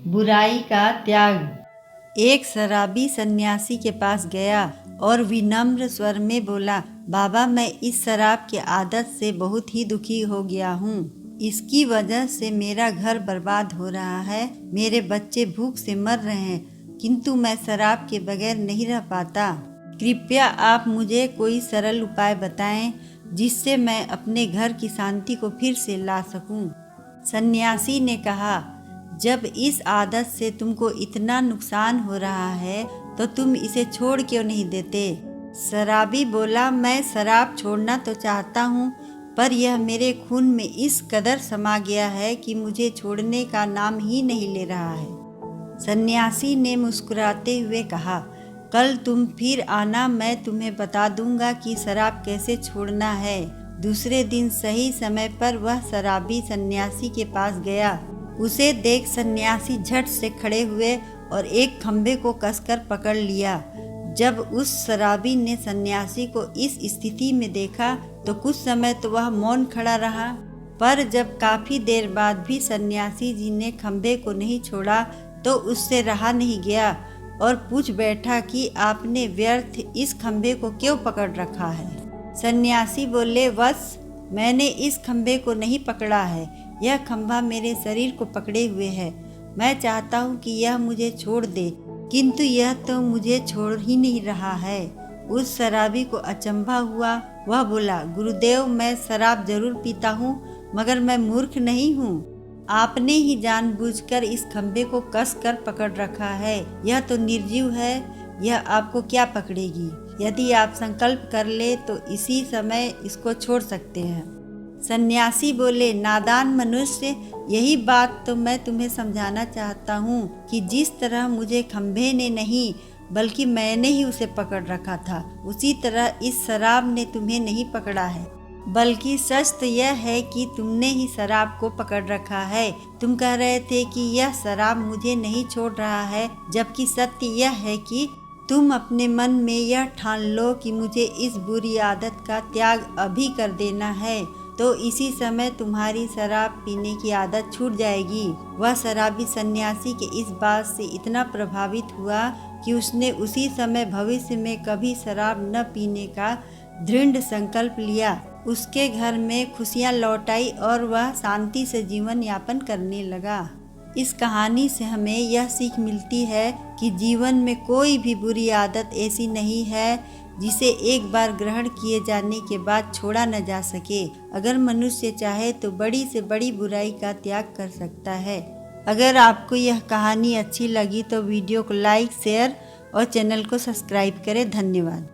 बुराई का त्याग। एक शराबी सन्यासी के पास गया और विनम्र स्वर में बोला, बाबा, मैं इस शराब की आदत से बहुत ही दुखी हो गया हूँ। इसकी वजह से मेरा घर बर्बाद हो रहा है, मेरे बच्चे भूख से मर रहे हैं, किंतु मैं शराब के बगैर नहीं रह पाता। कृपया आप मुझे कोई सरल उपाय बताएं जिससे मैं अपने घर की शांति को फिर से ला सकूं। सन्यासी ने कहा, जब इस आदत से तुमको इतना नुकसान हो रहा है तो तुम इसे छोड़ क्यों नहीं देते। शराबी बोला, मैं शराब छोड़ना तो चाहता हूँ, पर यह मेरे खून में इस कदर समा गया है कि मुझे छोड़ने का नाम ही नहीं ले रहा है। सन्यासी ने मुस्कुराते हुए कहा, कल तुम फिर आना, मैं तुम्हें बता दूंगा कि शराब कैसे छोड़ना है। दूसरे दिन सही समय पर वह शराबी सन्यासी के पास गया। उसे देख सन्यासी झट से खड़े हुए और एक खंभे को कसकर पकड़ लिया। जब उस शराबी ने सन्यासी को इस स्थिति में देखा तो कुछ समय तो वह मौन खड़ा रहा, पर जब काफी देर बाद भी सन्यासी जी ने खंभे को नहीं छोड़ा तो उससे रहा नहीं गया और पूछ बैठा कि आपने व्यर्थ इस खंभे को क्यों पकड़ रखा है। सन्यासी बोले, बस मैंने इस खंभे को नहीं पकड़ा है, यह खंभा मेरे शरीर को पकड़े हुए है। मैं चाहता हूँ कि यह मुझे छोड़ दे, किंतु यह तो मुझे छोड़ ही नहीं रहा है। उस शराबी को अचंभा हुआ। वह बोला, गुरुदेव, मैं शराब जरूर पीता हूँ, मगर मैं मूर्ख नहीं हूँ। आपने ही जानबूझकर इस खंभे को कस कर पकड़ रखा है। यह तो निर्जीव है, यह आपको क्या पकड़ेगी। यदि आप संकल्प कर ले तो इसी समय इसको छोड़ सकते हैं। सन्यासी बोले, नादान मनुष्य, यही बात तो मैं तुम्हें समझाना चाहता हूँ कि जिस तरह मुझे खंभे ने नहीं बल्कि मैंने ही उसे पकड़ रखा था, उसी तरह इस शराब ने तुम्हें नहीं पकड़ा है, बल्कि सच तो यह है कि तुमने ही शराब को पकड़ रखा है। तुम कह रहे थे कि यह शराब मुझे नहीं छोड़ रहा है, जबकि सत्य यह है कि तुम अपने मन में यह ठान लो कि मुझे इस बुरी आदत का त्याग अभी कर देना है, तो इसी समय तुम्हारी शराब पीने की आदत छूट जाएगी। वह शराबी सन्यासी के इस बात से इतना प्रभावित हुआ कि उसने उसी समय भविष्य में कभी शराब न पीने का दृढ़ संकल्प लिया। उसके घर में खुशियां लौट आई और वह शांति से जीवन यापन करने लगा। इस कहानी से हमें यह सीख मिलती है कि जीवन में कोई भी बुरी आदत ऐसी नहीं है जिसे एक बार ग्रहण किए जाने के बाद छोड़ा न जा सके। अगर मनुष्य चाहे तो बड़ी से बड़ी बुराई का त्याग कर सकता है। अगर आपको यह कहानी अच्छी लगी तो वीडियो को लाइक, शेयर और चैनल को सब्सक्राइब करें। धन्यवाद।